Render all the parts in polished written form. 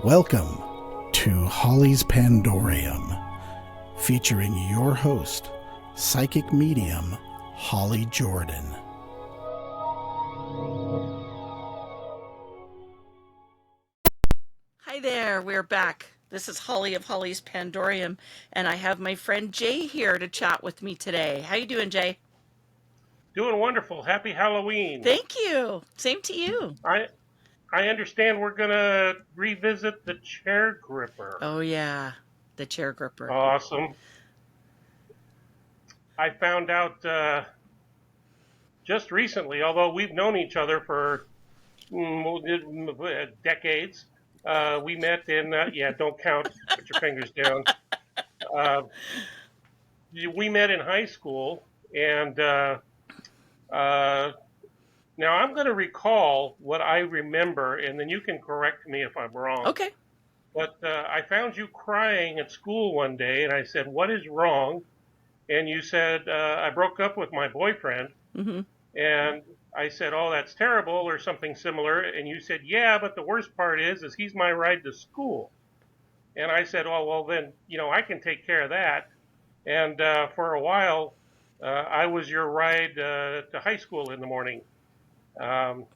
Welcome to Holly's Pandorium, featuring your host, psychic medium Holly Jordan. Hi there, we're back. This is Holly of Holly's Pandorium, and I have my friend Jay here to chat with me today. How you doing, Jay? Doing wonderful. Happy Halloween. Thank you. Same to you. I understand we're gonna revisit the chair gripper. Oh yeah, the chair gripper. Awesome. I found out just recently, although we've known each other for decades. We met in yeah. Don't count. Put your fingers down. Uh, we met in high school, and uh, now I'm going to recall what I remember, and then you can correct me if I'm wrong. Okay. But I found you crying at school one day, and I said, "What is wrong?" And you said, "I broke up with my boyfriend." Mm-hmm. And I said, "Oh, that's terrible," or something similar. And you said, "Yeah, but the worst part is he's my ride to school." And I said, "Oh, well, then I can take care of that." And for a while, I was your ride to high school in the morning.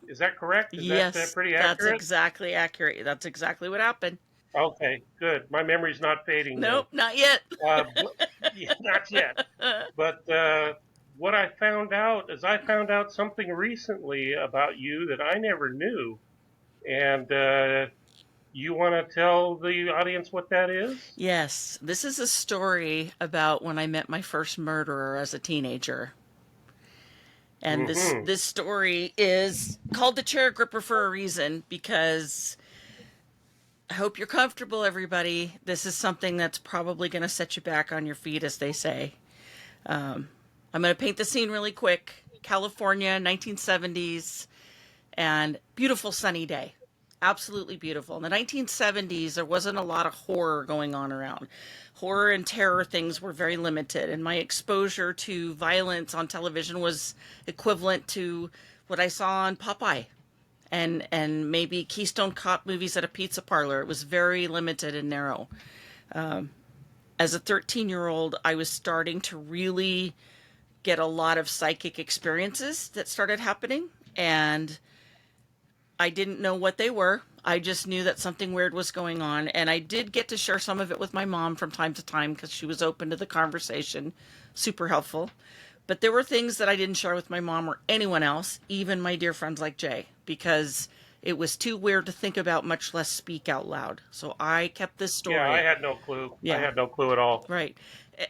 Is that correct? Is that Yes, pretty that's accurate? exactly accurate. That's exactly what happened. Okay, good. My memory's not fading then. Nope, not yet. Yeah, not yet. But what I found out is I found out something recently about you that I never knew. And you want to tell the audience what that is? Yes, this is a story about when I met my first murderer as a teenager. And this Mm-hmm. this story is called the chair gripper for a reason because I hope you're comfortable, everybody. This is something that's probably going to set you back on your feet, as they say. I'm going to paint the scene really quick. California, 1970s, and beautiful sunny day. Absolutely beautiful. In the 1970s, there wasn't a lot of horror going on around. Horror and terror things were very limited, and my exposure to violence on television was equivalent to what I saw on Popeye and maybe Keystone Cop movies at a pizza parlor. It was very limited and narrow. As a 13-year-old, I was starting to really get a lot of psychic experiences that started happening, and I didn't know what they were. I just knew that something weird was going on, and I did get to share some of it with my mom from time to time because she was open to the conversation. Super helpful. But there were things that I didn't share with my mom or anyone else, even my dear friends like Jay, because it was too weird to think about, much less speak out loud. So I kept this Yeah, I story. had no clue. I Yeah, had no clue at all. right.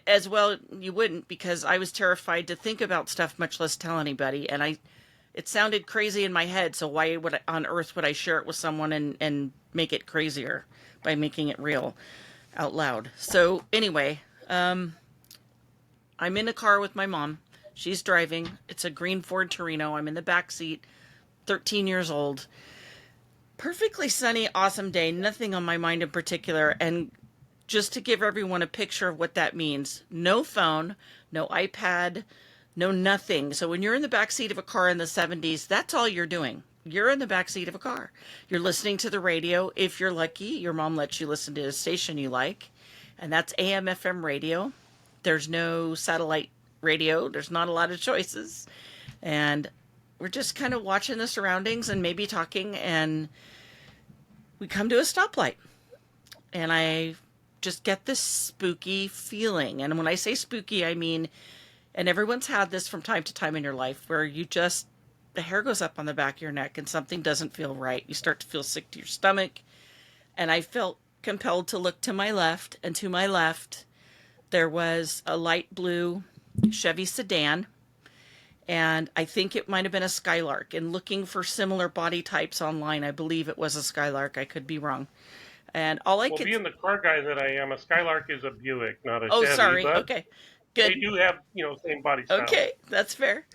As well, you wouldn't, because I was terrified to think about stuff, much less tell anybody. And it sounded crazy in my head, so why would on earth would I share it with someone and make it crazier by making it real out loud? So anyway, I'm in a car with my mom. She's driving. It's a green Ford Torino. I'm in the back seat, 13 years old. Perfectly sunny, awesome day. Nothing on my mind in particular. And just to give everyone a picture of what that means, no phone, no iPad, no nothing. So when you're in the back seat of a car in the 70s, that's all you're doing. You're in the back seat of a car. You're listening to the radio. If you're lucky, your mom lets you listen to a station you like, and that's AM FM radio. There's no satellite radio. There's not a lot of choices. And we're just kind of watching the surroundings and maybe talking, and we come to a stoplight. And I just get this spooky feeling. And when I say spooky, I mean, and everyone's had this from time to time in your life, where the hair goes up on the back of your neck and something doesn't feel right. You start to feel sick to your stomach. And I felt compelled to look to my left, and to my left, there was a light blue Chevy sedan, and I think it might have been a Skylark. And looking for similar body types online, I believe it was a Skylark. I could be wrong. And all I Well, could... being the car guy that I am, a Skylark is a Buick, not a Oh, Chevy, sorry. but Okay. they Good. do have, same body style. Okay, that's fair.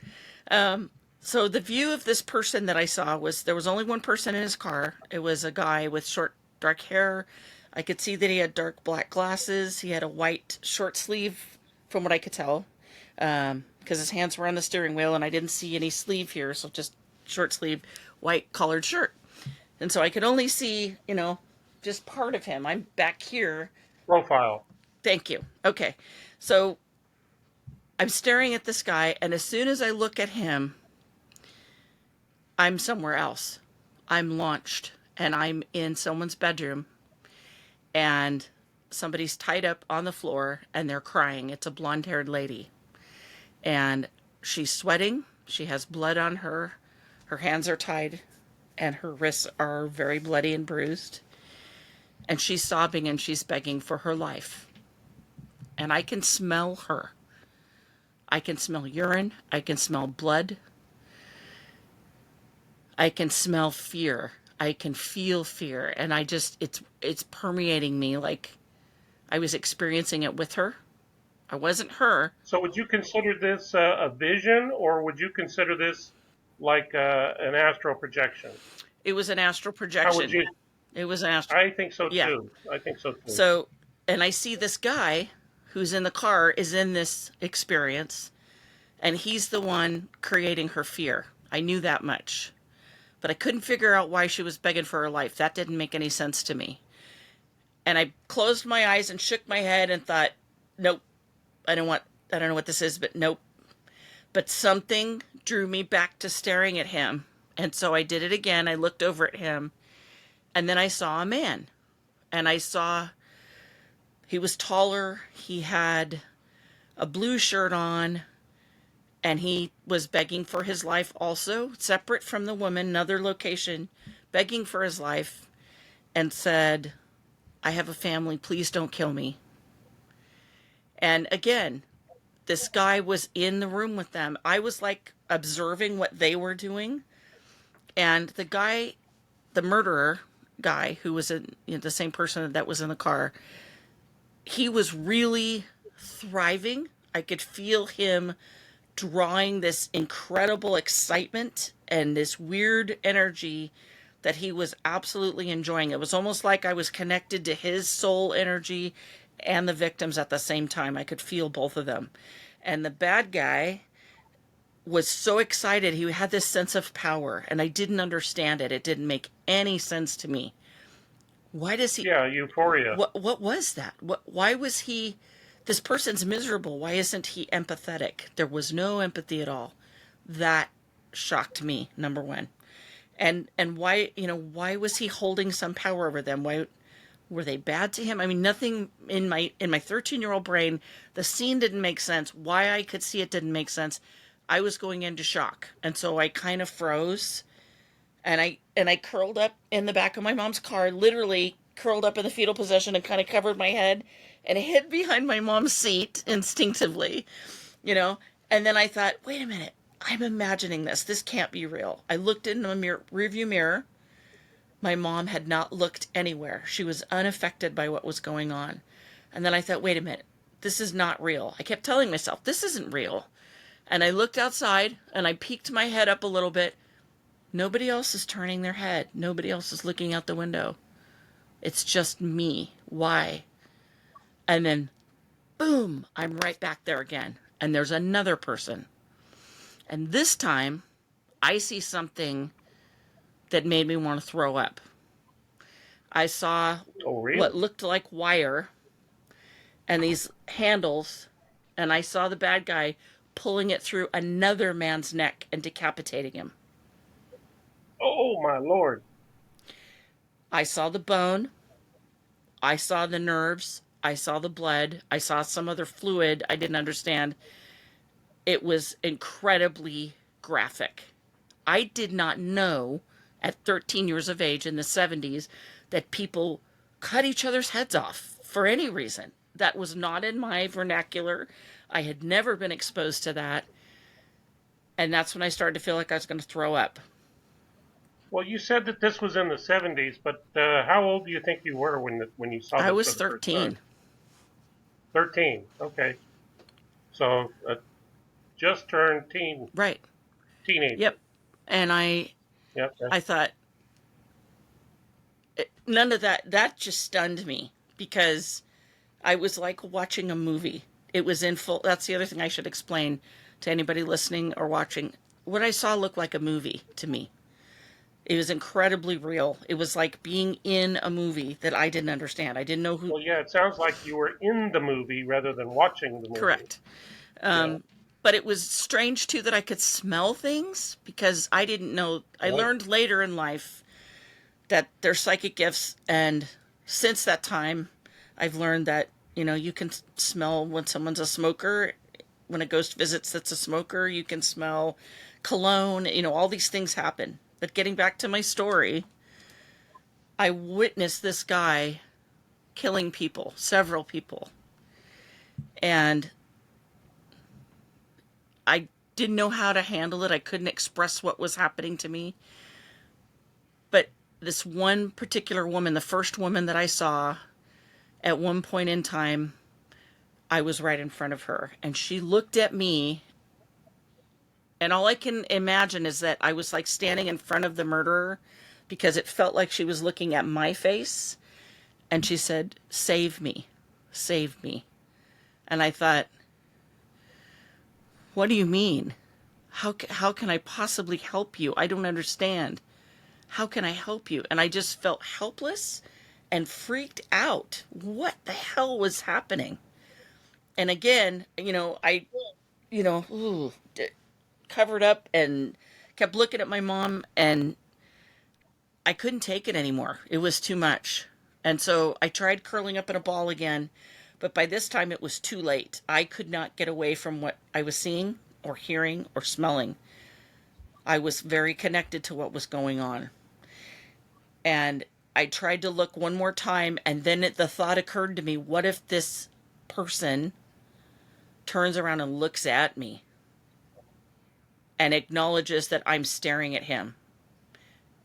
So the view of this person that I saw was there was only one person in his car. It was a guy with short, dark hair. I could see that he had dark black glasses. He had a white short sleeve, from what I could tell, because his hands were on the steering wheel, and I didn't see any sleeve here, so just short sleeve, white collared shirt. And so I could only see, just part of him. I'm back here. Profile. Thank you. Okay. So I'm staring at this guy, and as soon as I look at him, I'm somewhere else. I'm launched, and I'm in someone's bedroom, and somebody's tied up on the floor, and they're crying. It's a blonde-haired lady, and she's sweating. She has blood on her. Her hands are tied, and her wrists are very bloody and bruised. And she's sobbing, and she's begging for her life. And I can smell her. I can smell urine. I can smell blood. I can smell fear. I can feel fear. And it's permeating me like I was experiencing it with her. I wasn't her. So would you consider this a vision, or would you consider this like an astral projection? It was an astral How projection. would you? It was an astral. I think so Yeah. too. I think so too. So, and I see this guy who's in the car is in this experience, and he's the one creating her fear. I knew that much. But I couldn't figure out why she was begging for her life. That didn't make any sense to me. And I closed my eyes and shook my head and thought, nope, I don't know what this is, but nope. But something drew me back to staring at him. And so I did it again. I looked over at him, and then I saw a man. And I saw he was taller. He had a blue shirt on, and he was begging for his life also, separate from the woman, another location, begging for his life, and said, I have a family, please don't kill me. And again, this guy was in the room with them. I was like observing what they were doing. And the guy, the murderer guy, who was the same person that was in the car, he was really thriving. I could feel him drawing this incredible excitement and this weird energy that he was absolutely enjoying. It was almost like I was connected to his soul energy and the victims at the same time. I could feel both of them. And the bad guy was so excited. He had this sense of power, and I didn't understand it. It didn't make any sense to me. Why does he... Yeah, euphoria. What was that? Why was he... This person's miserable. Why isn't he empathetic? There was no empathy at all. That shocked me, number one. And why, why was he holding some power over them? Why were they bad to him? I mean, nothing in my 13-year-old brain, the scene didn't make sense. Why I could see it didn't make sense. I was going into shock. And so I kind of froze, and I curled up in the back of my mom's car, literally curled up in the fetal position and kind of covered my head and hid behind my mom's seat instinctively, and then I thought, wait a minute, I'm imagining this. This can't be real. I looked in the rearview mirror. My mom had not looked anywhere. She was unaffected by what was going on. And then I thought, wait a minute, this is not real. I kept telling myself, this isn't real. And I looked outside and I peeked my head up a little bit. Nobody else is turning their head. Nobody else is looking out the window. It's just me. Why? And then, boom, I'm right back there again. And there's another person. And this time, I see something that made me want to throw up. I saw what looked like wire and these handles, and I saw the bad guy pulling it through another man's neck and decapitating him. Oh, my Lord. I saw the bone. I saw the nerves. I saw the blood. I saw some other fluid I didn't understand. It was incredibly graphic. I did not know at 13 years of age in the 70s that people cut each other's heads off for any reason. That was not in my vernacular. I had never been exposed to that. And that's when I started to feel like I was going to throw up. Well, you said that this was in the 70s, but how old do you think you were when you saw this? I was for the first 13. time? 13, okay. So just turned Right. teenage. Yep. And I thought, none of that just stunned me because I was like watching a movie. It was in full. That's the other thing I should explain to anybody listening or watching. What I saw looked like a movie to me. It was incredibly real. It was like being in a movie that I didn't understand. I didn't know who. Well, yeah, it sounds like you were in the movie rather than watching the movie. Correct. Yeah, But it was strange too that I could smell things because I didn't know. I right. learned later in life that they're psychic gifts, and since that time, I've learned that you can smell when someone's a smoker. When a ghost visits that's a smoker, you can smell cologne. All these things happen. But getting back to my story, I witnessed this guy killing people, several people, and I didn't know how to handle it. I couldn't express what was happening to me. But this one particular woman, the first woman that I saw, at one point in time, I was right in front of her. And she looked at me. And all I can imagine is that I was like standing in front of the murderer because it felt like she was looking at my face. And she said, "Save me. Save me." And I thought, what do you mean? How can I possibly help you? I don't understand. How can I help you? And I just felt helpless and freaked out. What the hell was happening? And again, ooh, covered up and kept looking at my mom, and I couldn't take it anymore. It was too much. And so I tried curling up in a ball again, but by this time it was too late. I could not get away from what I was seeing or hearing or smelling. I was very connected to what was going on. And I tried to look one more time, and then the thought occurred to me, what if this person turns around and looks at me and acknowledges that I'm staring at him?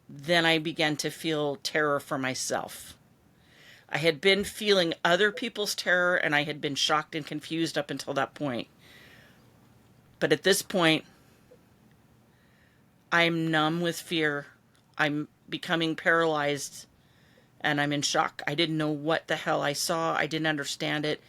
Then I began to feel terror for myself. I had been feeling other people's terror, and I had been shocked and confused up until that point. But at this point, I'm numb with fear. I'm becoming paralyzed, and I'm in shock. I didn't know what the hell I saw. I didn't understand it.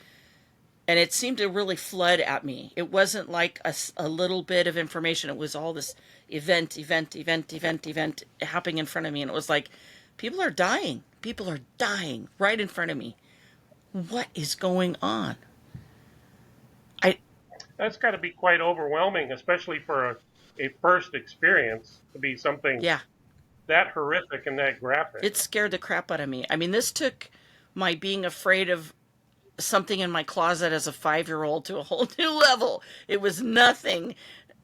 And it seemed to really flood at me. It wasn't like a little bit of information. It was all this event happening in front of me. And it was like, people are dying. People are dying right in front of me. What is going on? That's got to be quite overwhelming, especially for a first experience to be something Yeah, that horrific and that graphic. it scared the crap out of me. I mean, this took my being afraid of something in my closet as a 5-year-old to a whole new level. It was nothing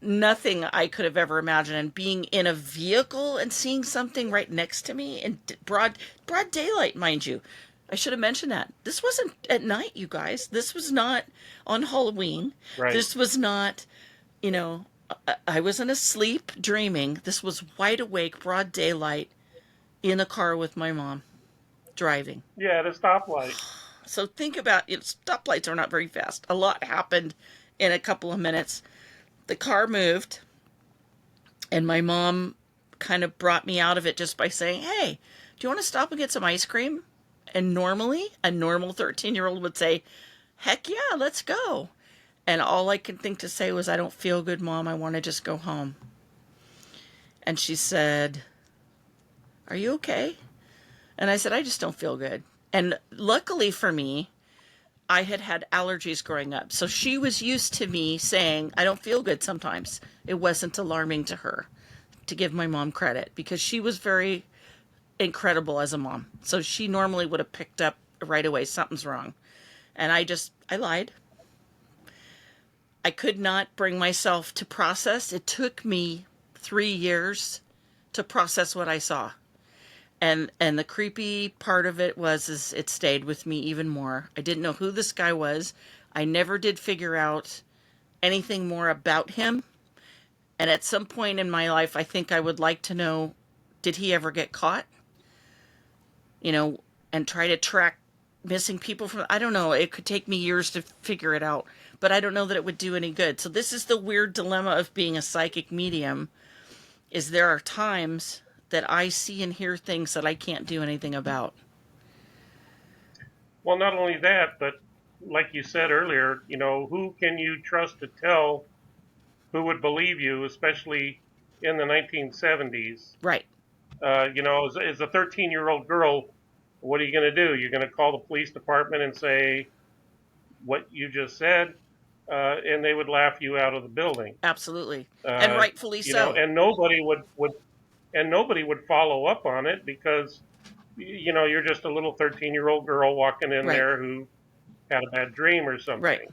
I could have ever imagined. And being in a vehicle and seeing something right next to me in broad daylight, mind you. I should have mentioned that. This wasn't at night, you guys. This was not on Halloween. Right. This was not, I wasn't asleep dreaming. This was wide awake, broad daylight, in a car with my mom, driving. Yeah, the stoplight. So think about it. Stoplights are not very fast. A lot happened in a couple of minutes. The car moved, and my mom kind of brought me out of it just by saying, "Hey, do you want to stop and get some ice cream?" And normally, a normal 13-year-old would say, "Heck yeah, let's go." And all I could think to say was, "I don't feel good, Mom. I want to just go home." And she said, "Are you okay?" And I said, "I just don't feel good." And luckily for me, I had had allergies growing up. So she was used to me saying, "I don't feel good sometimes." It wasn't alarming to her, to give my mom credit, because she was very incredible as a mom. So she normally would have picked up right away, something's wrong. And I lied. I could not bring myself to process. It took me 3 years to process what I saw. And the creepy part of it is it stayed with me even more. I didn't know who this guy was. I never did figure out anything more about him. And at some point in my life, I think I would like to know, did he ever get caught? And try to track missing people from, I don't know. It could take me years to figure it out, but I don't know that it would do any good. So this is the weird dilemma of being a psychic medium, is there are times that I see and hear things that I can't do anything about. Well, not only that, but like you said earlier, who can you trust to tell who would believe you, especially in the 1970s? Right. As a 13-year-old girl, what are you going to do? You're going to call the police department and say what you just said, and they would laugh you out of the building. Absolutely. And Uh, rightfully so. and nobody would follow up on it because you're just a little 13-year-old girl walking in Right. there who had a bad dream or Right. something.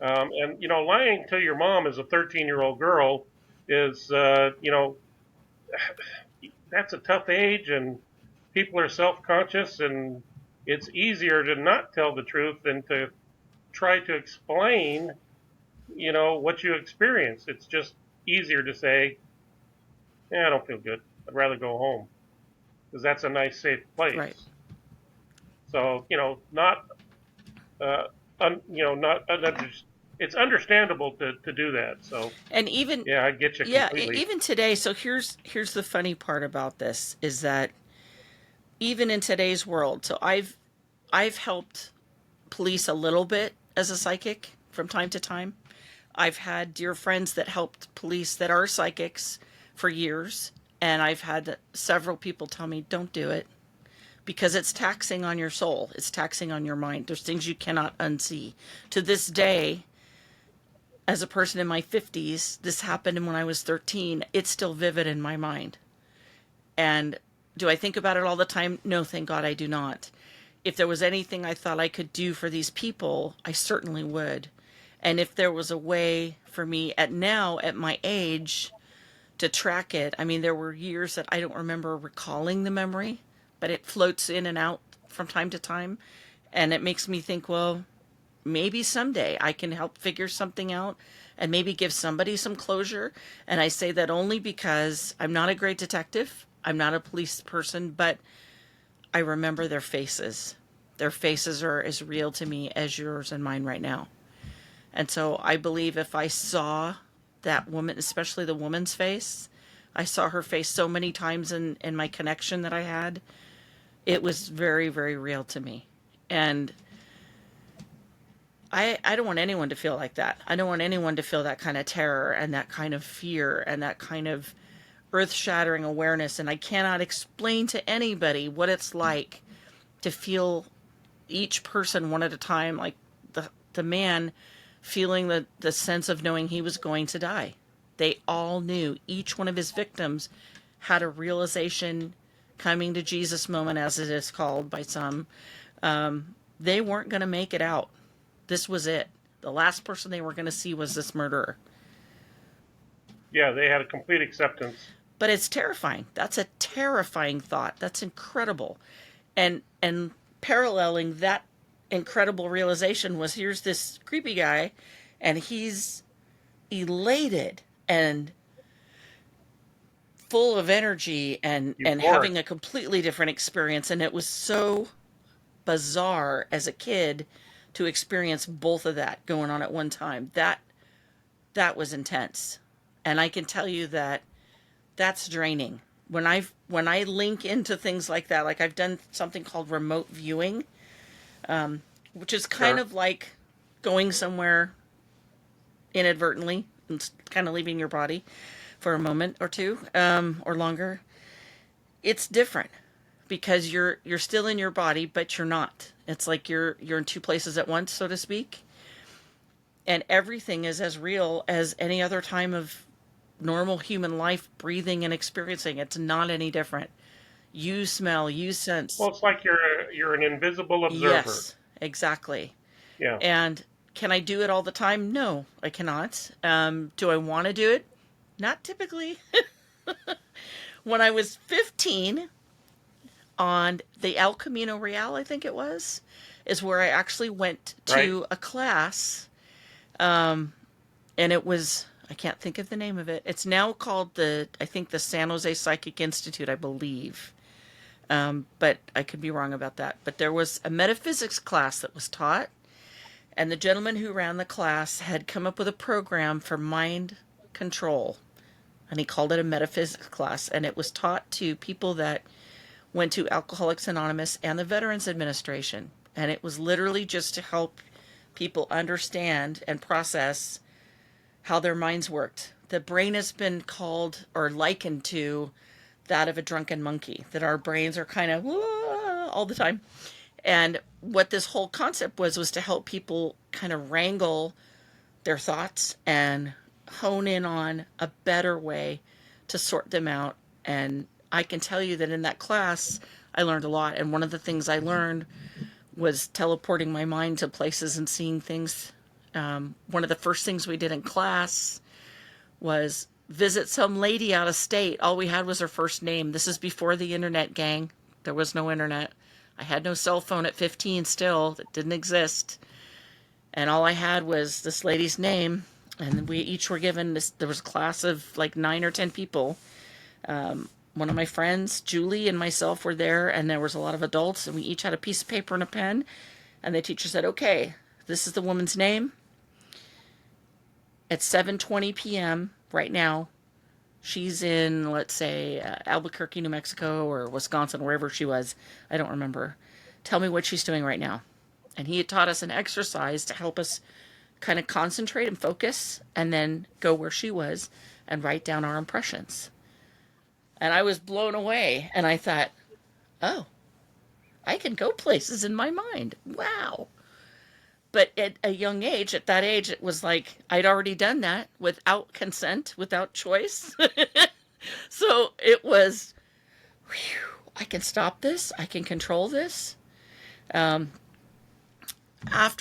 And lying to your mom as a 13-year-old girl is that's a tough age, and people are self-conscious, and it's easier to not tell the truth than to try to explain what you experience. It's just easier to say, yeah, I don't feel good, I'd rather go home, because that's a nice safe Right. place. So not not it's understandable to do that. So And even yeah, I get you yeah, completely. even today, so here's the funny part about this is that even in today's world, so I've helped police a little bit as a psychic from time to time. I've had dear friends that helped police that are psychics for years, and I've had several people tell me, don't do it because it's taxing on your soul. It's taxing on your mind. There's things you cannot unsee. To this day, as a person in my 50s, this happened when I was 13. It's still vivid in my mind. And do I think about it all the time? No, thank God I do not. If there was anything I thought I could do for these people, I certainly would. And if there was a way for me at my age to track it, I mean, there were years that I don't remember recalling the memory, but it floats in and out from time to time. And it makes me think, well, maybe someday I can help figure something out and maybe give somebody some closure. And I say that only because I'm not a great detective. I'm not a police person, but I remember their faces. Their faces are as real to me as yours and mine right now. And so I believe if I saw that woman, especially the woman's face, I saw her face so many times in my connection that I had, it was very, very real to me. And I don't want anyone to feel like that. I don't want anyone to feel that kind of terror and that kind of fear and that kind of earth shattering awareness. And I cannot explain to anybody what it's like to feel each person one at a time, like the man feeling the sense of knowing he was going to die. They all knew. Each one of his victims had a realization, coming to Jesus moment, as it is called by some. They weren't going to make it out. This was it. The last person they were going to see was this murderer. Yeah, they had a complete acceptance. But it's terrifying. That's a terrifying thought. That's incredible. And paralleling that incredible realization was, here's this creepy guy and he's elated and full of energy and Euphoric. having a completely different experience. And it was so bizarre as a kid to experience both of that going on at one time. That was intense. And I can tell you that that's draining. When I link into things like that, like I've done something called remote viewing, which is kind Sure. of like going somewhere inadvertently and kind of leaving your body for a moment or two, or longer. It's different because you're still in your body, but you're not. It's like you're in two places at once, so to speak. And everything is as real as any other time of normal human life, breathing and experiencing. It's not any different. You smell, you sense. Well, it's like you're an invisible observer. Yes, exactly. Yeah. And can I do it all the time? No, I cannot. Do I want to do it? Not typically. When I was 15, on the El Camino Real, I think it was, is where I actually went to Right. a class. And it was, I can't think of the name of it. It's now called I think the San Jose Psychic Institute, I believe. But I could be wrong about that. But there was a metaphysics class that was taught, and the gentleman who ran the class had come up with a program for mind control, and he called it a metaphysics class, and it was taught to people that went to Alcoholics Anonymous and the Veterans Administration, and it was literally just to help people understand and process how their minds worked. The brain has been called or likened to that of a drunken monkey, that our brains are kind of all the time. And what this whole concept was to help people kind of wrangle their thoughts and hone in on a better way to sort them out. And I can tell you that in that class, I learned a lot. And one of the things I learned was teleporting my mind to places and seeing things. One of the first things we did in class was visit some lady out of state. All we had was her first name. This is before the internet, gang. There was no internet. I had no cell phone at 15 still. That didn't exist. And all I had was this lady's name. And we each were given this. There was a class of like 9 or 10 people. One of my friends, Julie, and myself were there, and there was a lot of adults, and we each had a piece of paper and a pen. And the teacher said, okay, this is the woman's name. At 7:20 p.m. right now, she's in, let's say, Albuquerque, New Mexico, or Wisconsin, wherever she was. I don't remember. Tell me what she's doing right now. And he had taught us an exercise to help us kind of concentrate and focus, and then go where she was and write down our impressions. And I was blown away, and I thought, oh, I can go places in my mind. Wow. But at a young age, at that age, it was like I'd already done that without consent, without choice. So it was, whew, I can stop this. I can control this. After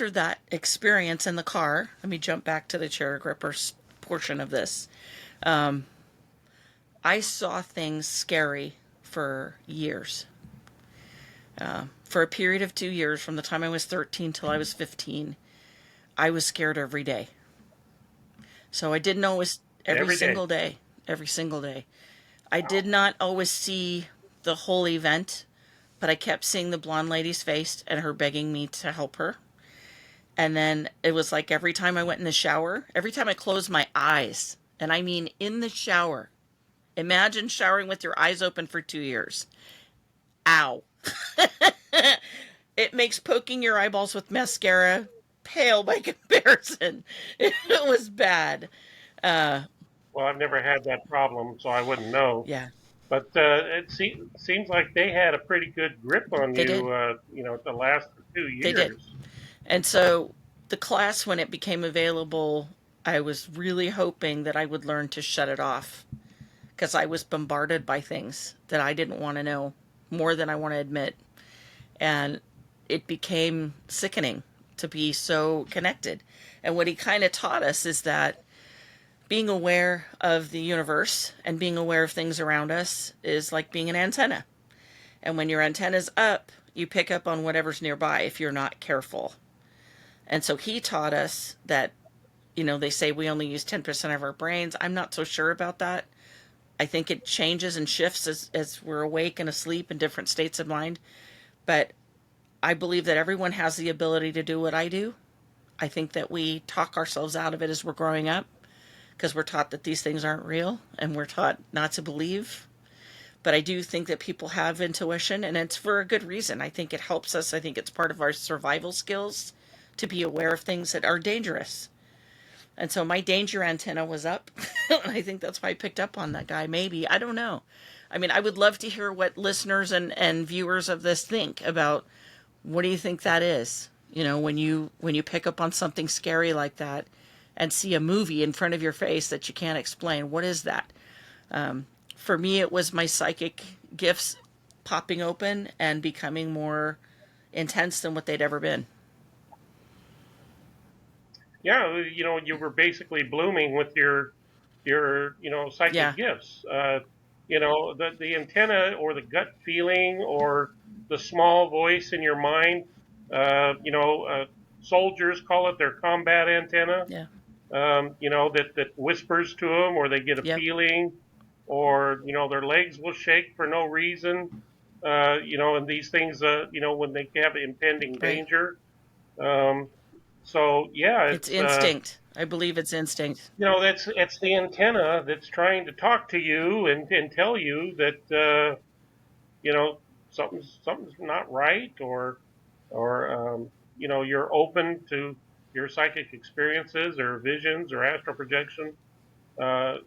that experience in the car, let me jump back to the chair gripper portion of this. I saw things scary for years. For a period of 2 years, from the time I was 13 till I was 15, I was scared every day. So I didn't always, every single day. I did not always see the whole event, but I kept seeing the blonde lady's face and her begging me to help her. And then it was like every time I went in the shower, every time I closed my eyes, and I mean in the shower, imagine showering with your eyes open for 2 years. Ow. It makes poking your eyeballs with mascara pale by comparison. It was bad. Well, I've never had that problem, so I wouldn't know. Yeah, But it seems like they had a pretty good grip on they you, did. the last 2 They did. years. And so the class, when it became available, I was really hoping that I would learn to shut it off, because I was bombarded by things that I didn't want to know more than I want to admit. And it became sickening to be so connected. And what he kind of taught us is that being aware of the universe and being aware of things around us is like being an antenna. And when your antenna's up, you pick up on whatever's nearby if you're not careful. And so he taught us that, they say we only use 10% of our brains. I'm not so sure about that. I think it changes and shifts as we're awake and asleep in different states of mind. But I believe that everyone has the ability to do what I do. I think that we talk ourselves out of it as we're growing up, because we're taught that these things aren't real and we're taught not to believe. But I do think that people have intuition, and it's for a good reason. I think it helps us. I think it's part of our survival skills to be aware of things that are dangerous. And so my danger antenna was up. And I think that's why I picked up on that guy. Maybe. I don't know. I mean, I would love to hear what listeners and viewers of this think about, what do you think that is? When you pick up on something scary like that and see a movie in front of your face that you can't explain, what is that? For me, it was my psychic gifts popping open and becoming more intense than what they'd ever been. Yeah, you were basically blooming with your psychic Yeah, gifts. The antenna or the gut feeling or the small voice in your mind. Soldiers call it their combat antenna. yeah, That whispers to them, or they get a yep, feeling, or their legs will shake for no reason. And these things, when they have impending right. danger. Um, so yeah, It's instinct. I believe it's instinct. that's it's the antenna that's trying to talk to you and tell you that something's not right, or you're open to your psychic experiences or visions or astral projection. Uh,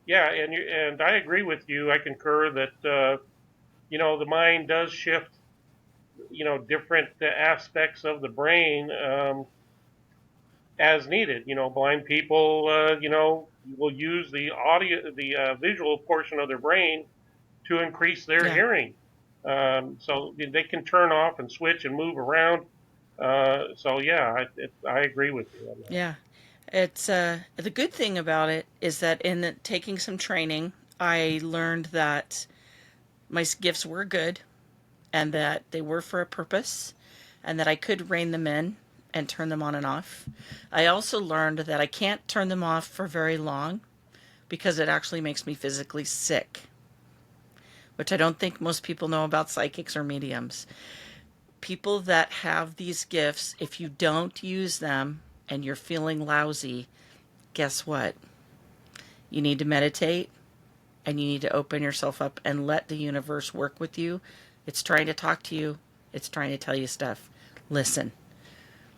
Yeah, and I agree with you. I concur that the mind does shift, different aspects of the brain as needed. Blind people, will use the audio, the visual portion of their brain to increase their Yeah. hearing. So they can turn off and switch and move around. So yeah, I agree with you on that. Yeah. It's the good thing about it is that taking some training, I learned that my gifts were good and that they were for a purpose and that I could rein them in and turn them on and off. I also learned that I can't turn them off for very long because it actually makes me physically sick, which I don't think most people know about psychics or mediums. People that have these gifts, if you don't use them and you're feeling lousy, guess what? You need to meditate and you need to open yourself up and let the universe work with you. It's trying to talk to you, it's trying to tell you stuff. Listen.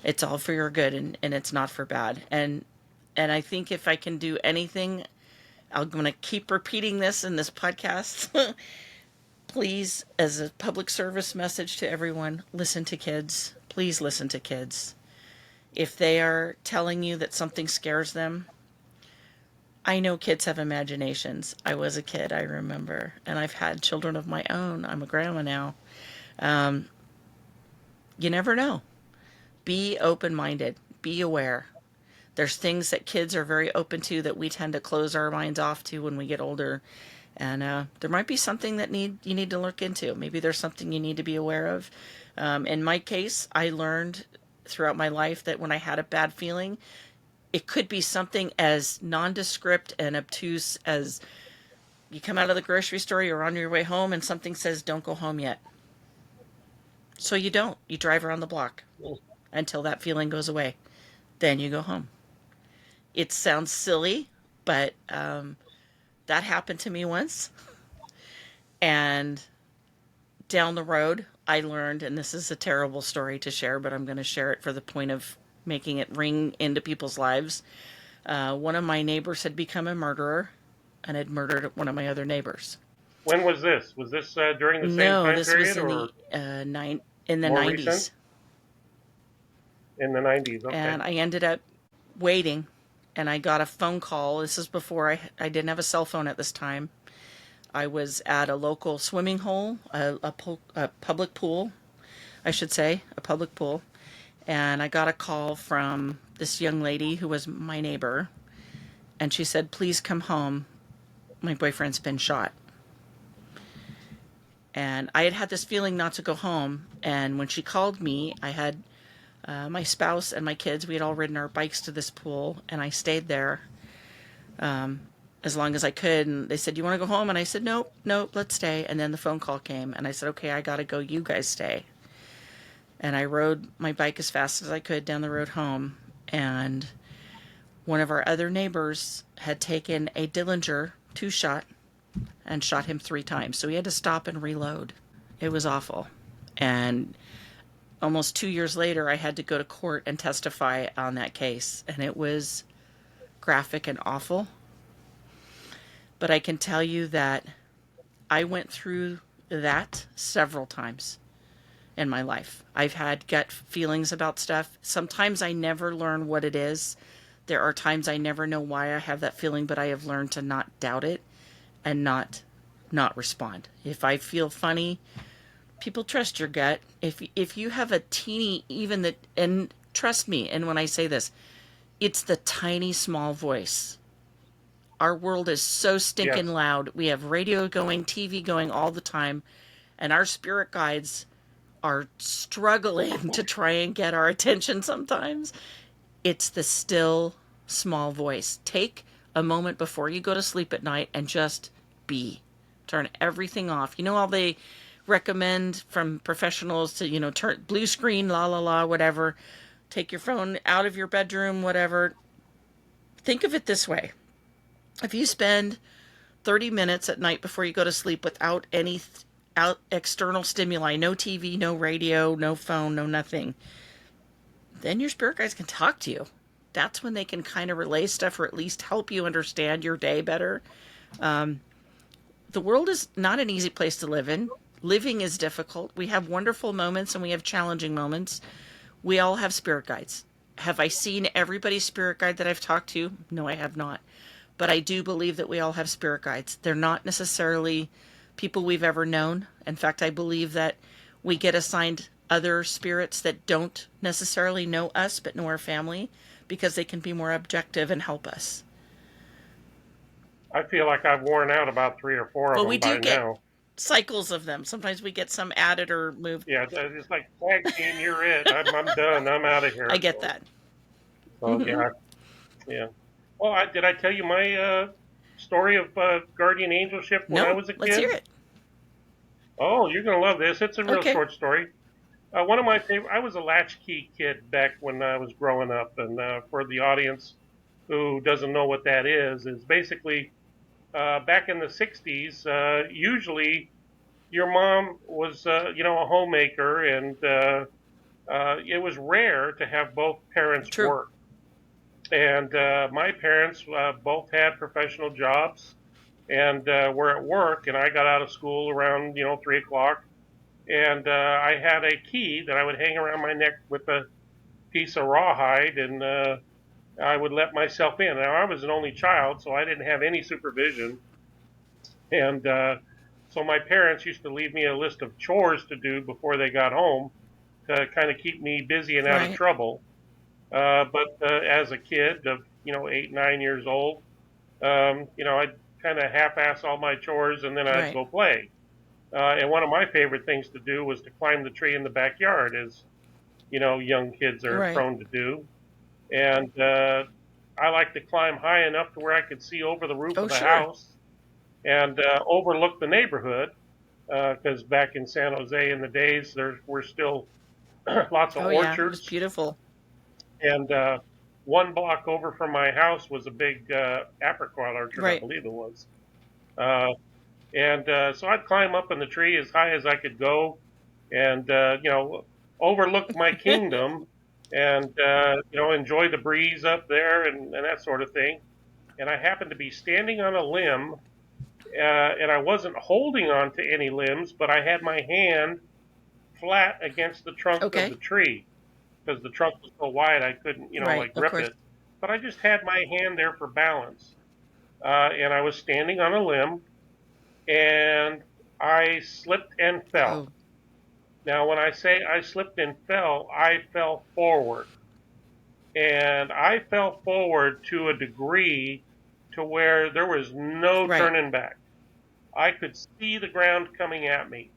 It's all for your good and it's not for bad. And I think if I can do anything, I'm going to keep repeating this in this podcast. Please, as a public service message to everyone, listen to kids. Please listen to kids. If they are telling you that something scares them, I know kids have imaginations. I was a kid, I remember, and I've had children of my own. I'm a grandma now. You never know. Be open-minded. Be aware. There's things that kids are very open to that we tend to close our minds off to when we get older. And there might be something that you need to look into. Maybe there's something you need to be aware of. In my case, I learned throughout my life that when I had a bad feeling, it could be something as nondescript and obtuse as you come out of the grocery store, you're on your way home, and something says, "Don't go home yet." So you don't. You drive around the block until that feeling goes away. Then you go home. It sounds silly, but that happened to me once. And down the road, I learned, and this is a terrible story to share, but I'm going to share it for the point of making it ring into people's lives. One of my neighbors had become a murderer and had murdered one of my other neighbors. When was this? Was this during the same No, time this period was or in the more 90s. recent? In the 90s, okay. And I ended up waiting, and I got a phone call. This is before I didn't have a cell phone at this time. I was at a local swimming hole, a public pool, I should say, a public pool. And I got a call from this young lady who was my neighbor. And she said, "Please come home. My boyfriend's been shot." And I had had this feeling not to go home. And when she called me, I had my spouse and my kids. We had all ridden our bikes to this pool. And I stayed there as long as I could. And they said, "You want to go home?" And I said, "Nope, let's stay." And then the phone call came. And I said, "Okay, I got to go. You guys stay." And I rode my bike as fast as I could down the road home. And one of our other neighbors had taken a Dillinger 2-shot and shot him 3 times. So he had to stop and reload. It was awful. And almost 2 years later, I had to go to court and testify on that case. And it was graphic and awful. But I can tell you that I went through that several times in my life. I've had gut feelings about stuff. Sometimes I never learn what it is. There are times I never know why I have that feeling, but I have learned to not doubt it and not respond. If I feel funny, people, trust your gut. If you have a teeny, even that, and trust me, and when I say this, it's the tiny small voice. Our world is so stinking Yes. loud. We have radio going, TV going all the time, and our spirit guides are struggling to try and get our attention sometimes. It's the still small voice. Take a moment before you go to sleep at night and just be. Turn everything off. You know how they recommend from professionals to, turn blue screen, la la la, whatever. Take your phone out of your bedroom, whatever. Think of it this way. If you spend 30 minutes at night before you go to sleep without any external stimuli, no TV, no radio, no phone, no nothing, then your spirit guides can talk to you. That's when they can kind of relay stuff or at least help you understand your day better. The world is not an easy place to live in. Living is difficult. We have wonderful moments and we have challenging moments. We all have spirit guides. Have I seen everybody's spirit guide that I've talked to? No, I have not. But I do believe that we all have spirit guides. They're not necessarily people we've ever known. In fact, I believe that we get assigned other spirits that don't necessarily know us but know our family because they can be more objective and help us. I feel like I've worn out about 3 or 4 of Well, them we by do get now. cycles of them. Sometimes we get some added or moved. Yeah, it's like tag team. You're it. I'm done. I'm out of here. I get that. So yeah, yeah. Well, did I tell you my story of guardian angelship when I No, was a let's hear kid? it. Oh, you're gonna love this. It's a real Okay. short story. One of my favorite. I was a latchkey kid back when I was growing up, and for the audience who doesn't know what that is basically back in the '60s. Usually, your mom was, a homemaker, and it was rare to have both parents True. work. And my parents both had professional jobs and were at work, and I got out of school around 3 o'clock, and I had a key that I would hang around my neck with a piece of rawhide, and I would let myself in. Now I was an only child, so I didn't have any supervision, and so my parents used to leave me a list of chores to do before they got home to kind of keep me busy and out of Right. trouble. But as a kid of 8, 9 years old, I'd kind of half-ass all my chores and then I'd Right. go play. And one of my favorite things to do was to climb the tree in the backyard, as young kids are Right. prone to do. And I like to climb high enough to where I could see over the roof Oh, of the sure. house and overlook the neighborhood. Because back in San Jose in the days, there were still lots of Oh, yeah. It was orchards, beautiful. and 1 block over from my house was a big apricot orchard, I Right. believe it was. Uh, and so I'd climb up in the tree as high as I could go, and overlook my kingdom, and enjoy the breeze up there and that sort of thing. And I happened to be standing on a limb, and I wasn't holding on to any limbs, but I had my hand flat against the trunk of the Okay. tree because the trunk was so wide I couldn't, Right. like Of grip course. it. But I just had my hand there for balance, and I was standing on a limb, and I slipped and fell. Oh, Now, when I say I slipped and fell, I fell forward, and I fell forward to a degree to where there was no right. turning back. I could see the ground coming at me,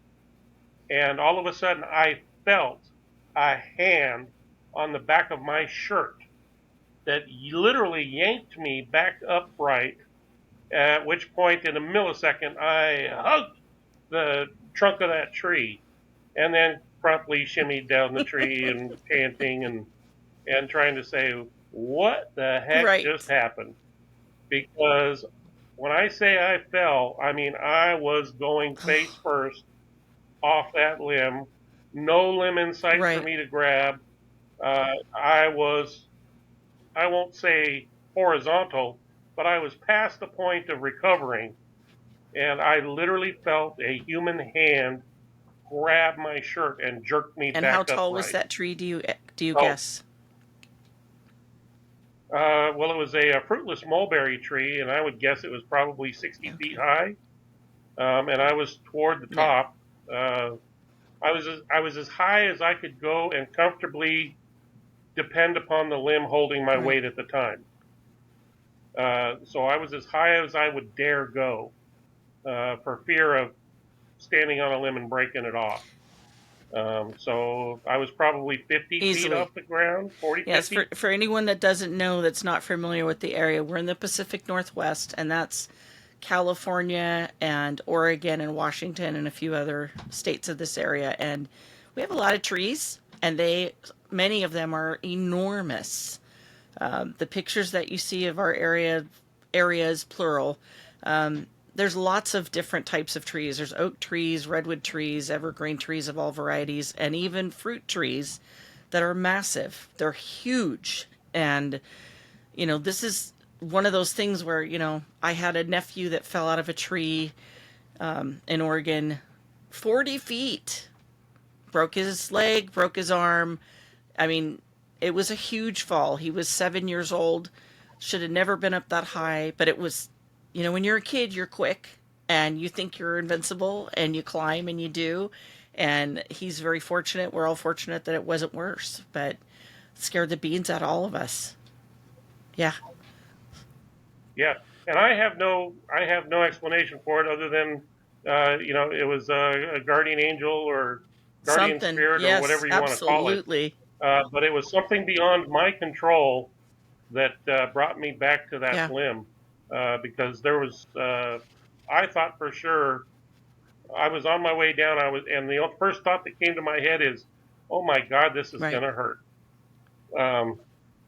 and all of a sudden I felt a hand on the back of my shirt that literally yanked me back upright, at which point in a millisecond I hugged the trunk of that tree and then promptly shimmied down the tree and panting and trying to say, what the heck just Right. happened? Because when I say I fell, I mean I was going face Oh, first off that limb, no limb in sight for right. me to grab. I was, I won't say horizontal, but I was past the point of recovering, and I literally felt a human hand grab my shirt and jerk me And how back tall was upright. that tree? Do you Oh, guess? well, it was a fruitless mulberry tree, and I would guess it was probably 60 feet Okay. high, and I was toward the Yeah. top. I was as high as I could go and comfortably depend upon the limb holding my Right. weight at the time. So I was as high as I would dare go for fear of standing on a limb and breaking it off. So I was probably 50 feet Easily. off the ground, 40, Yes. For 50. for anyone that doesn't know, that's not familiar with the area, we're in the Pacific Northwest, and that's California and Oregon and Washington and a few other states of this area. And we have a lot of trees, and many of them are enormous. The pictures that you see of our areas plural, there's lots of different types of trees. There's oak trees, redwood trees, evergreen trees of all varieties, and even fruit trees that are massive. They're huge. And this is one of those things where, I had a nephew that fell out of a tree in Oregon, 40 feet, broke his leg, broke his arm. I mean, it was a huge fall. He was 7 years old, should have never been up that high, but it was, when you're a kid, you're quick and you think you're invincible and you climb and you do. And he's very fortunate. We're all fortunate that it wasn't worse, but it scared the beans out of all of us. Yeah. Yeah, and I have no explanation for it other than it was a guardian angel or guardian Something. spirit or Yes, whatever you want to call it. absolutely. But it was something beyond my control that brought me back to that Yeah. limb because there was. I thought for sure I was on my way down. And the first thought that came to my head is, "Oh my God, this is Right. gonna hurt." Um,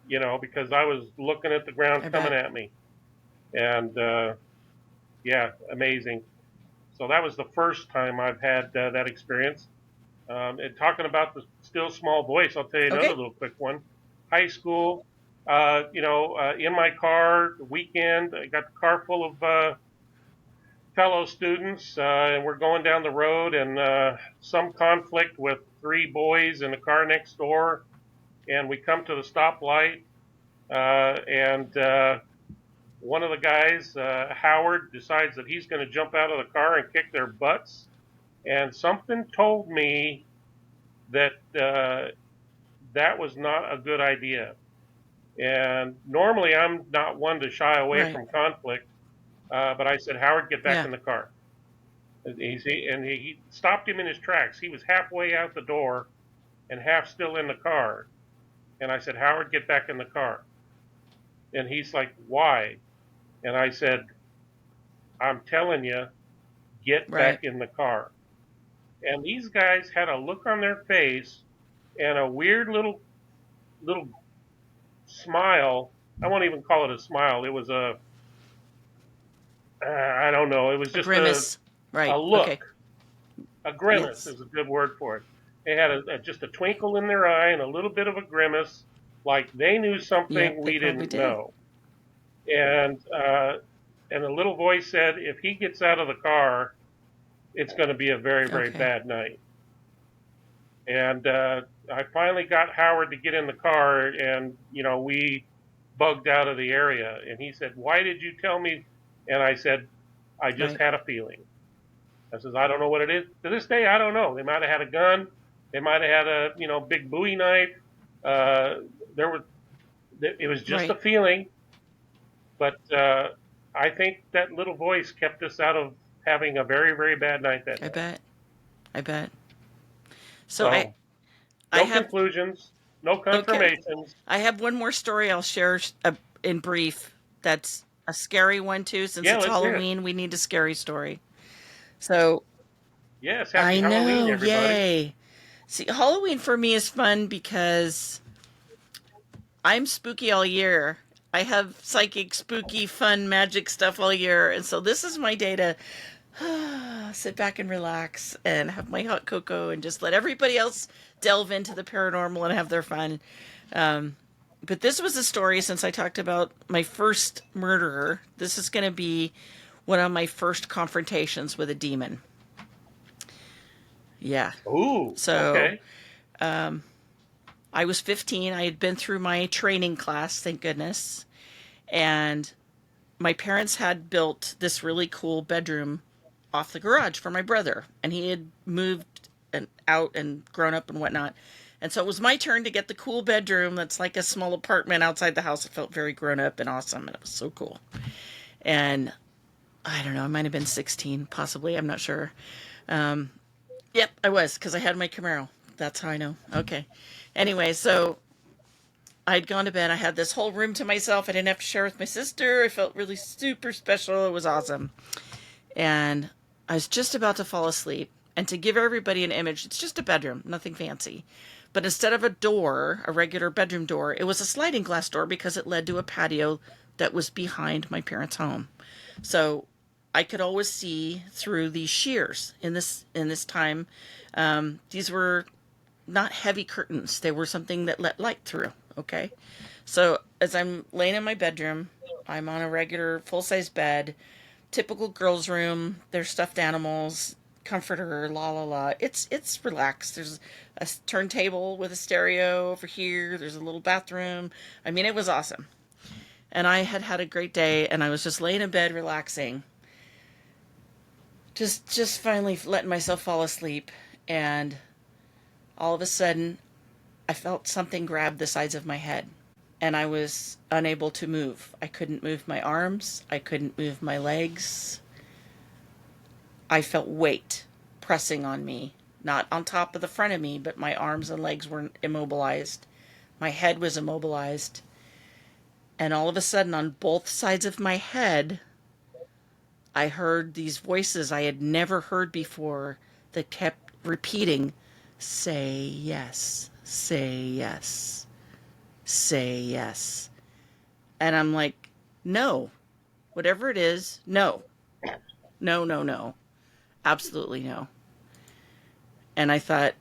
because I was looking at the ground I coming bet. at me, and yeah, amazing. So that was the first time I've had that experience. And talking about the still small voice, I'll tell you another Okay. little quick one. High school, in my car, the weekend, I got the car full of fellow students, and we're going down the road, and some conflict with three boys in the car next door, and we come to the stoplight, and one of the guys, Howard, decides that he's going to jump out of the car and kick their butts. And something told me that that was not a good idea. And normally I'm not one to shy away Right. from conflict, but I said, Howard, get back Yeah. in the car. And he stopped him in his tracks. He was halfway out the door and half still in the car. And I said, Howard, get back in the car. And he's like, why? And I said, I'm telling you, get Right. back in the car. And these guys had a look on their face and a weird little smile. I won't even call it a smile. It was I don't know. It was A just grimace. a Right. Okay. look. A grimace Yes. is a good word for it. They had just a twinkle in their eye and a little bit of a grimace, like they knew something Yep, they we probably didn't did. know. And a little voice said, if he gets out of the car, it's going to be a very, very Okay. bad night. And I finally got Howard to get in the car, and we bugged out of the area. And he said, "Why did you tell me?" And I said, "I just Right. had a feeling." I says, "I don't know what it is." To this day, I don't know. They might have had a gun. They might have had a big Bowie knife. There was it was just a Right. feeling, but I think that little voice kept us out of having a very, very bad night that I night. bet. I bet. So I So I no have conclusions, no okay. confirmations. I have one more story I'll share in brief. That's a scary one too. Since Yeah, it's let's hear it. Halloween, we need a scary story. So Yes, happy I Halloween, know, everybody. yay. See, Halloween for me is fun because I'm spooky all year. I have psychic, spooky, fun, magic stuff all year. And so this is my day to sit back and relax and have my hot cocoa and just let everybody else delve into the paranormal and have their fun. Um, but this was a story since I talked about my first murderer. This is going to be one of my first confrontations with a demon. Yeah. Ooh, So okay. I was 15. I had been through my training class, thank goodness. And my parents had built this really cool bedroom off the garage for my brother. And he had moved and out and grown up and whatnot. And so it was my turn to get the cool bedroom that's like a small apartment outside the house. It felt very grown up and awesome. And it was so cool. And I don't know, I might have been 16, possibly. I'm not sure. Yep, I was because I had my Camaro. That's how I know. Okay. Anyway, so I'd gone to bed. I had this whole room to myself. I didn't have to share with my sister. I felt really super special. It was awesome. And I was just about to fall asleep. And to give everybody an image, it's just a bedroom, nothing fancy. But instead of a door, a regular bedroom door, it was a sliding glass door because it led to a patio that was behind my parents' home. So I could always see through these shears in this time. These were not heavy curtains. They were something that let light through. Okay. So as I'm laying in my bedroom, I'm on a regular full-size bed, typical girl's room. There's stuffed animals, comforter, la la la. It's relaxed. There's a turntable with a stereo over here. There's a little bathroom. I mean, it was awesome. And I had had a great day, and I was just laying in bed relaxing, just finally letting myself fall asleep. And all of a sudden, I felt something grab the sides of my head, and I was unable to move. I couldn't move my arms. I couldn't move my legs. I felt weight pressing on me, not on top of the front of me, but my arms and legs were immobilized. My head was immobilized. And all of a sudden, on both sides of my head, I heard these voices I had never heard before that kept repeating, say yes, say yes, say yes. And I'm like, no, whatever it is, no, no, no, no, absolutely no. And I thought,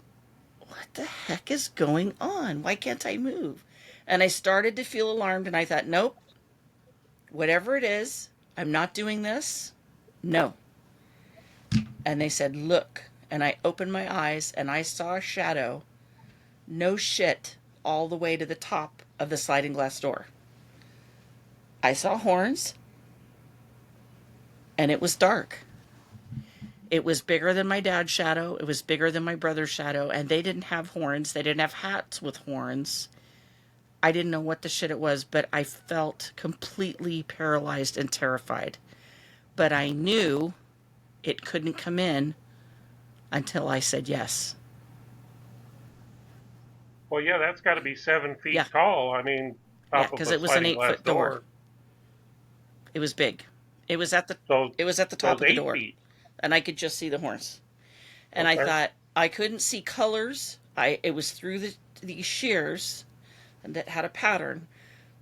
what the heck is going on? Why can't I move? And I started to feel alarmed, and I thought, nope, whatever it is, I'm not doing this. No. And they said, look. And I opened my eyes, and I saw a shadow, no shit, all the way to the top of the sliding glass door. I saw horns, and it was dark. It was bigger than my dad's shadow. It was bigger than my brother's shadow, and they didn't have horns. They didn't have hats with horns. I didn't know what the shit it was, but I felt completely paralyzed and terrified. But I knew it couldn't come in until I said yes. Well, yeah, that's got to be 7 feet Yeah. tall. I mean, Yeah, top of because a it was an sliding glass 8-foot door. It was big. It was at the So it was at the so top it's of the 8 door, feet. and I could just see the horns. And I Okay. thought I couldn't see colors. It was through these shears, and that had a pattern,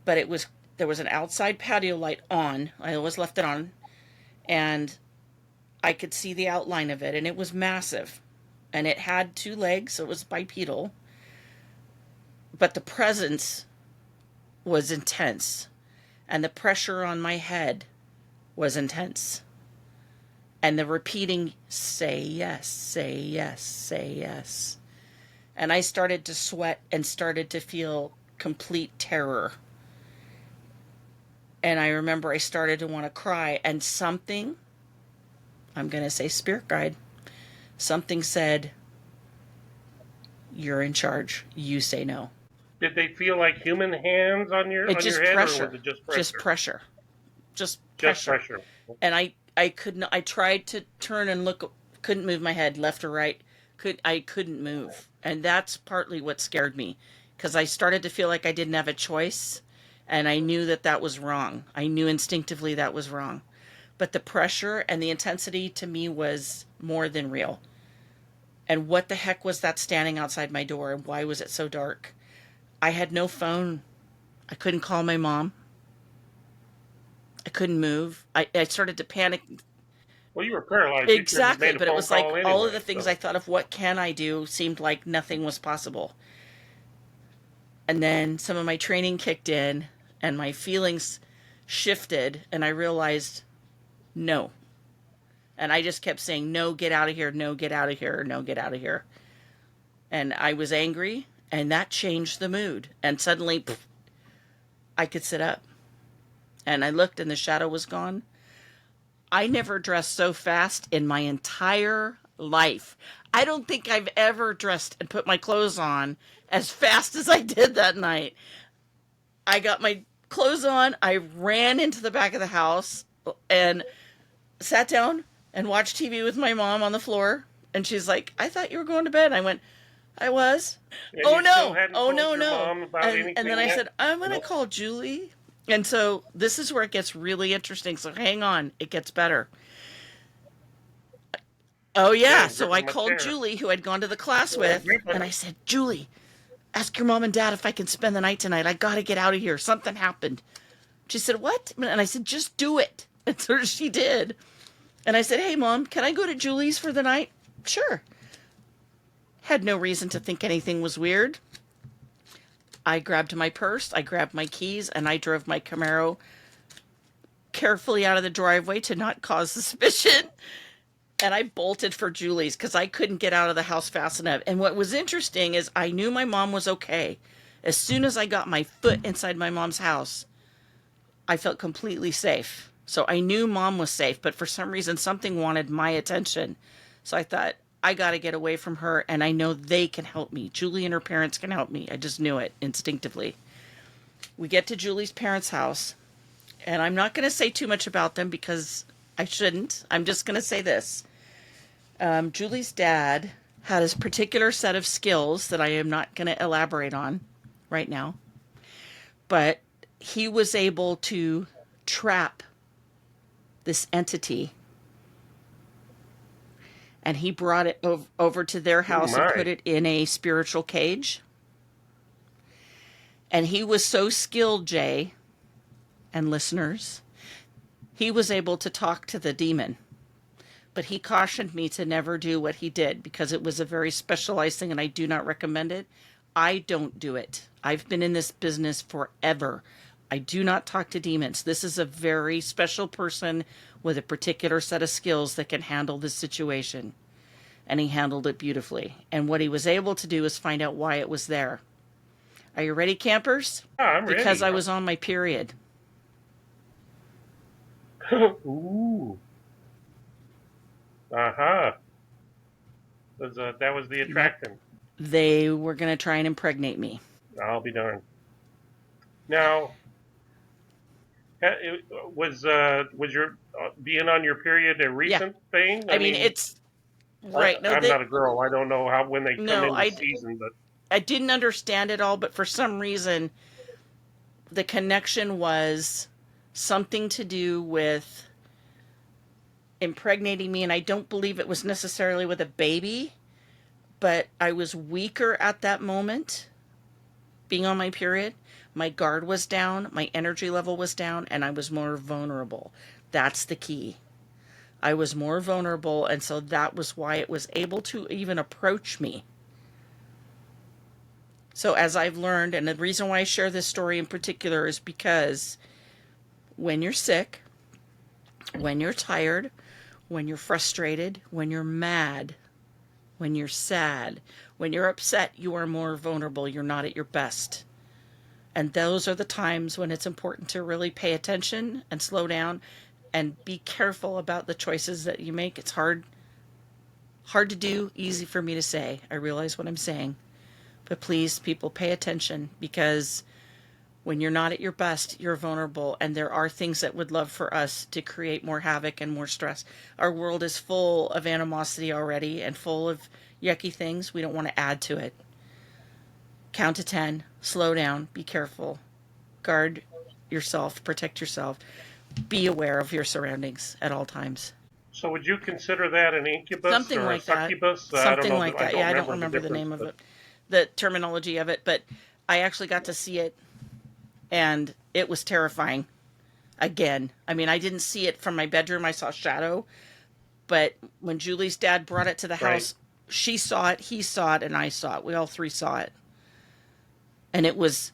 but there was an outside patio light on. I always left it on, and I could see the outline of it, and it was massive, and it had 2 legs, so it was bipedal. But the presence was intense, and the pressure on my head was intense, and the repeating, say yes, say yes, say yes. And I started to sweat and started to feel complete terror. And I remember I started to want to cry, and something, I'm going to say spirit guide, something said, you're in charge. You say no. Did they feel like human hands on your It just head, pressure. or was it just pressure? Just pressure. Just Just pressure. pressure. And I couldn't, I tried to turn and look, couldn't move my head left or right. I couldn't move. And that's partly what scared me, because I started to feel like I didn't have a choice, and I knew that was wrong. I knew instinctively that was wrong. But the pressure and the intensity to me was more than real. And what the heck was that standing outside my door, and why was it so dark? I had no phone. I couldn't call my mom. I couldn't move. I started to panic. Well, you were paralyzed. You couldn't have Exactly, made a but it phone was like call all of anyway, the things so. I thought of what can I do seemed like nothing was possible. And then some of my training kicked in, and my feelings shifted, and I realized no. And I just kept saying, no, get out of here, no, get out of here, no, get out of here. And I was angry, and that changed the mood. And suddenly, I could sit up. And I looked, and the shadow was gone. I never dressed so fast in my entire life. I don't think I've ever dressed and put my clothes on as fast as I did that night. I got my clothes on. I ran into the back of the house and sat down and watched TV with my mom on the floor. And she's like, I thought you were going to bed. I went, I was. And Oh you still no. hadn't Oh told no, your no. mom about And anything then I yet? said, I'm going to Nope. call Julie. And so this is where it gets really interesting. So hang on. It gets better. Oh yeah. Okay, So I gripping my called chair. Julie, who I'd gone to the class with, gripping. and I said, Julie, ask your mom and dad if I can spend the night tonight. I got to get out of here. Something happened. She said, what? And I said, just do it. And so she did. And I said, hey, Mom, can I go to Julie's for the night? Sure. Had no reason to think anything was weird. I grabbed my purse, I grabbed my keys, and I drove my Camaro carefully out of the driveway to not cause suspicion. And I bolted for Julie's because I couldn't get out of the house fast enough. And what was interesting is I knew my mom was okay. As soon as I got my foot inside my mom's house, I felt completely safe. So I knew mom was safe, but for some reason, something wanted my attention. So I thought, I got to get away from her, and I know they can help me. Julie and her parents can help me. I just knew it instinctively. We get to Julie's parents' house, and I'm not going to say too much about them because I shouldn't. I'm just going to say this. Julie's dad had his particular set of skills that I am not going to elaborate on right now, but he was able to trap this entity, and he brought it over to their house and put it in a spiritual cage. And he was so skilled, Jay and listeners, he was able to talk to the demon. But he cautioned me to never do what he did because it was a very specialized thing and I do not recommend it. I don't do it. I've been in this business forever. I do not talk to demons. This is a very special person with a particular set of skills that can handle this situation. And he handled it beautifully. And what he was able to do is find out why it was there. Are you ready, campers? I'm ready. Because I was on my period. Ooh. Uh-huh. That was the attraction. They were going to try and impregnate me. I'll be darned. Now, was your being on your period a recent thing? I mean, it's right. No, I'm not a girl. I don't know when they come into season, but I didn't understand it all. But for some reason, the connection was something to do with impregnating me, and I don't believe it was necessarily with a baby, but I was weaker at that moment, being on my period. My guard was down, my energy level was down, and I was more vulnerable. That's the key. I was more vulnerable, and so that was why it was able to even approach me. So as I've learned, and the reason why I share this story in particular is because when you're sick, when you're tired, when you're frustrated, when you're mad, when you're sad, when you're upset, you are more vulnerable. You're not at your best. And those are the times when it's important to really pay attention and slow down and be careful about the choices that you make. It's hard to do, easy for me to say. I realize what I'm saying. But please, people, pay attention because when you're not at your best, you're vulnerable, and there are things that would love for us to create more havoc and more stress. Our world is full of animosity already and full of yucky things. We don't want to add to it. Count to 10, slow down, be careful, guard yourself, protect yourself, be aware of your surroundings at all times. So would you consider that an incubus Something or like a succubus? That. Something like that. Yeah, I don't remember the name of it, the terminology of it, but I actually got to see it. And it was terrifying. Again, I mean, I didn't see it from my bedroom. I saw a shadow. But when Julie's dad brought it to the house, she saw it, he saw it, and I saw it. We all three saw it. And it was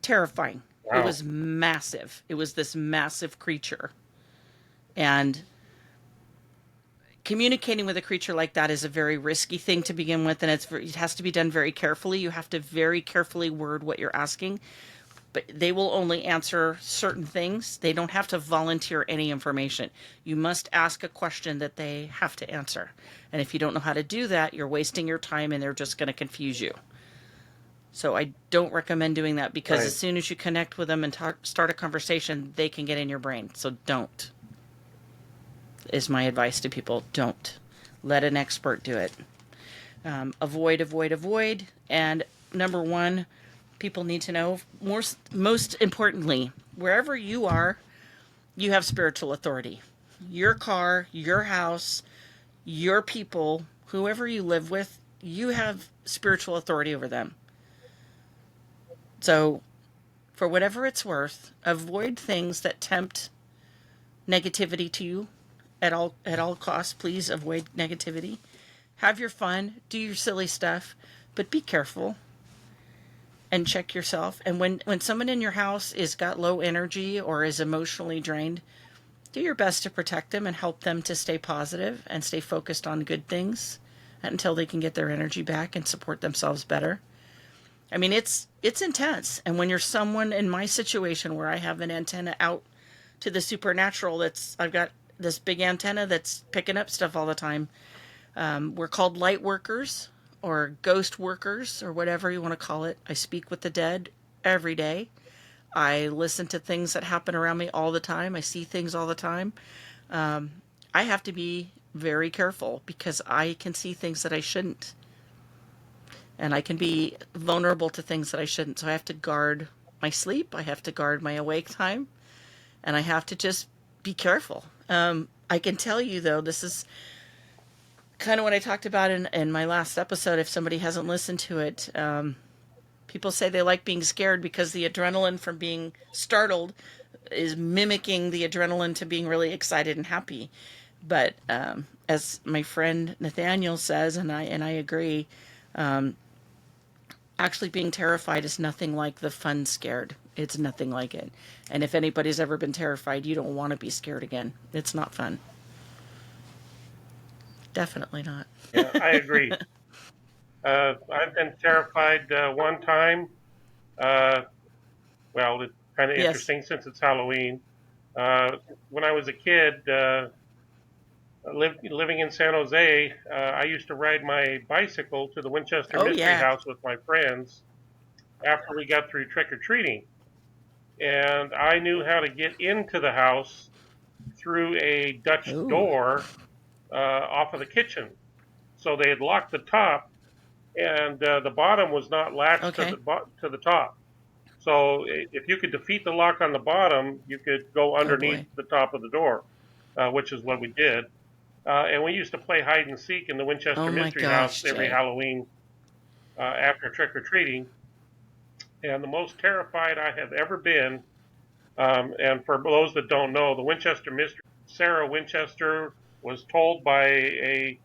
terrifying. Wow. It was massive. It was this massive creature. And communicating with a creature like that is a very risky thing to begin with. And it has to be done very carefully. You have to very carefully word what you're asking. But they will only answer certain things. They don't have to volunteer any information. You must ask a question that they have to answer. And if you don't know how to do that, you're wasting your time and they're just going to confuse you. So I don't recommend doing that because as soon as you connect with them and start a conversation, they can get in your brain. So don't. Is my advice to people. Don't. Let an expert do it. Avoid. And number one, people need to know, most importantly, wherever you are, you have spiritual authority. Your car, your house, your people, whoever you live with, you have spiritual authority over them. So, for whatever it's worth, avoid things that tempt negativity to you at all costs. Please avoid negativity. Have your fun, do your silly stuff, but be careful. and check yourself. And when someone in your house is got low energy or is emotionally drained, do your best to protect them and help them to stay positive and stay focused on good things until they can get their energy back and support themselves better. I mean, it's intense. And when you're someone in my situation where I have an antenna out to the supernatural, I've got this big antenna that's picking up stuff all the time. We're called light workers or ghost workers or whatever you want to call it. I speak with the dead every day. I listen to things that happen around me all the time. I see things all the time. I have to be very careful because I can see things that I shouldn't. And I can be vulnerable to things that I shouldn't. So I have to guard my sleep. I have to guard my awake time. And I have to just be careful. I can tell you, though, this is kind of what I talked about in my last episode. If somebody hasn't listened to it, people say they like being scared because the adrenaline from being startled is mimicking the adrenaline to being really excited and happy. But as my friend Nathaniel says, and I agree, actually being terrified is nothing like the fun scared. It's nothing like it. And if anybody's ever been terrified, you don't want to be scared again. It's not fun. Definitely not. Yeah, I agree. I've been terrified one time. Well, it's kind of Yes. interesting since it's Halloween. When I was a kid, living in San Jose, I used to ride my bicycle to the Winchester Oh, Mystery yeah. House with my friends after we got through trick or treating. And I knew how to get into the house through a Dutch Ooh. door off of the kitchen. So they had locked the top, and the bottom was not latched Okay. to the top. So if you could defeat the lock on the bottom, you could go underneath boy. the top of the door, which is what we did. And we used to play hide and seek in the Winchester Oh my Mystery gosh, House every Jay. Halloween after trick or treating. And the most terrified I have ever been, and for those that don't know, the Winchester Mystery, Sarah Winchester was told by a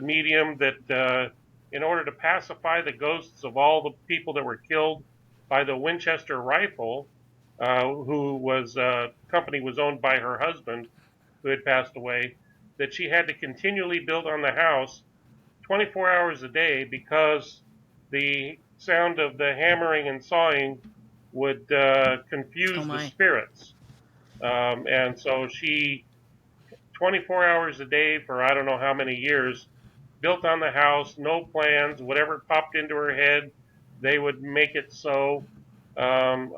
medium that in order to pacify the ghosts of all the people that were killed by the Winchester rifle, who was company was owned by her husband, who had passed away, that she had to continually build on the house 24 hours a day because the sound of the hammering and sawing would confuse Oh the my. spirits. And so she, 24 hours a day for I don't know how many years, built on the house, no plans, whatever popped into her head, they would make it so. During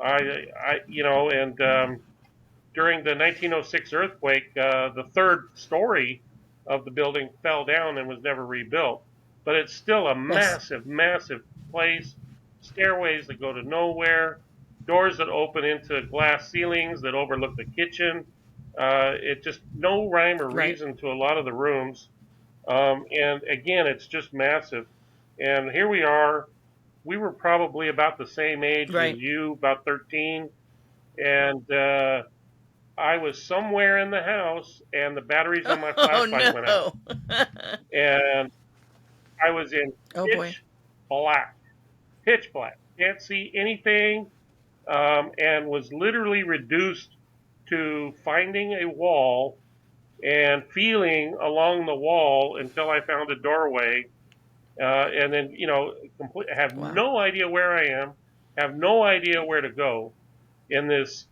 the 1906 earthquake, the third story of the building fell down and was never rebuilt. But it's still a Yes. massive, massive place. Stairways that go to nowhere, doors that open into glass ceilings that overlook the kitchen. It just no rhyme or Right. reason to a lot of the rooms. And again, it's just massive. And here we are. We were probably about the same age as Right. you, about 13. And I was somewhere in the house, and the batteries on my Oh flashlight went out. no. And I was in Oh boy. pitch black. Pitch black. Can't see anything. And was literally reduced to finding a wall and feeling along the wall until I found a doorway. And then, have Wow. no idea where I am, have no idea where to go in this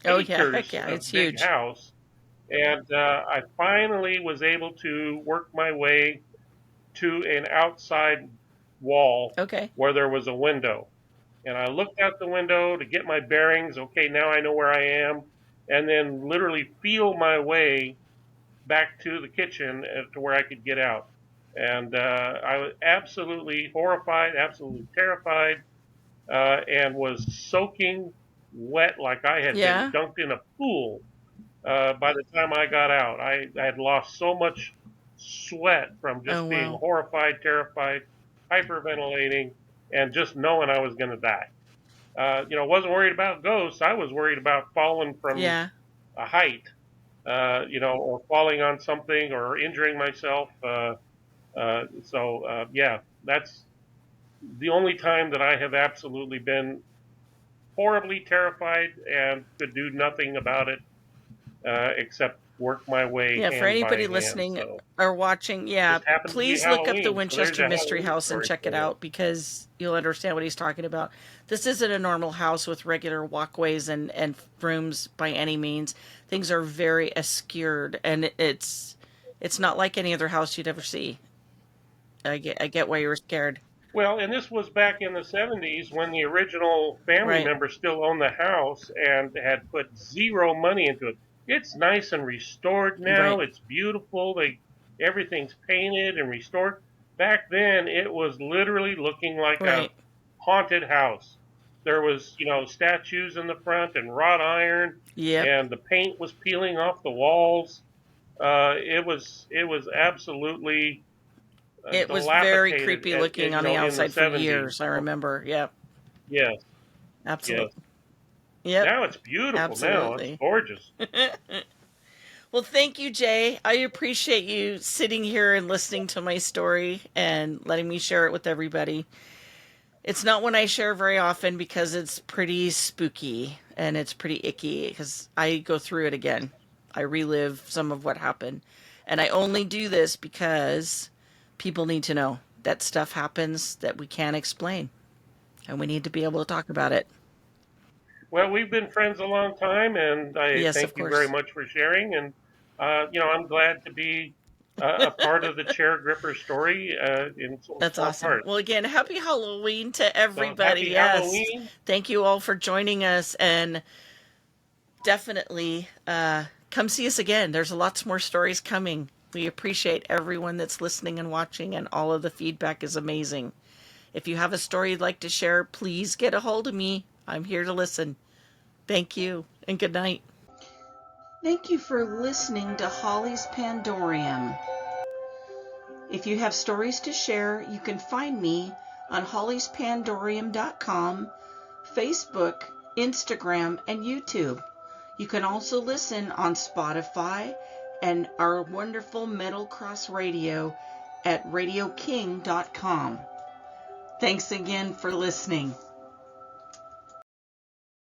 Oh yeah. Heck acres yeah. of It's big huge. house. And I finally was able to work my way to an outside wall Okay. where there was a window. And I looked out the window to get my bearings. Okay, now I know where I am. And then literally feel my way back to the kitchen to where I could get out. And I was absolutely horrified, absolutely terrified, and was soaking wet like I had been Yeah. dunked in a pool by the time I got out. I had lost so much sweat from Oh just being wow. horrified, terrified, hyperventilating, and just knowing I was going to die. Wasn't worried about ghosts. I was worried about falling from Yeah. a height, or falling on something or injuring myself. Yeah, that's the only time that I have absolutely been horribly terrified and could do nothing about it except work my way Yeah, for hand by anybody hand. listening So or watching, yeah, just happened to be please look up the Halloween. So there's Winchester a Mystery Halloween House and story check for it you. out because you'll understand what he's talking about. This isn't a normal house with regular walkways and rooms by any means. Things are very obscured, and it's not like any other house you'd ever see. I get why you were scared. Well, and this was back in the 70s when the original family Right, member still owned the house and had put zero money into it. It's nice and restored now. right, It's beautiful. Everything's painted and restored. Back then, it was literally looking like a right. haunted house. There was, statues in the front and wrought iron, Yep. and the paint was peeling off the walls. It was absolutely It was very dilapidated creepy looking on the in the outside for 70s. years. I remember. Yep. Yes, yes. Absolutely. Yep. Now it's beautiful. Now it's Absolutely. gorgeous. Well, thank you, Jay. I appreciate you sitting here and listening to my story and letting me share it with everybody. It's not one I share very often because it's pretty spooky and it's pretty icky because I go through it again. I relive some of what happened. And I only do this because people need to know that stuff happens that we can't explain. And we need to be able to talk about it. Well, we've been friends a long time, and I Yes, of thank you very course. much for sharing. And I'm glad to be a part of the chair gripper story in some That's small awesome. part. Well, again, happy Halloween to So everybody. happy Yes. Halloween! Thank you all for joining us. And definitely come see us again. There's lots more stories coming. We appreciate everyone that's listening and watching, and all of the feedback is amazing. If you have a story you'd like to share, please get a hold of me. I'm here to listen. Thank you, and good night. Thank you for listening to Holly's Pandorium. If you have stories to share, you can find me on hollyspandorium.com, Facebook, Instagram, and YouTube. You can also listen on Spotify and our wonderful Metal Cross Radio at radioking.com. Thanks again for listening.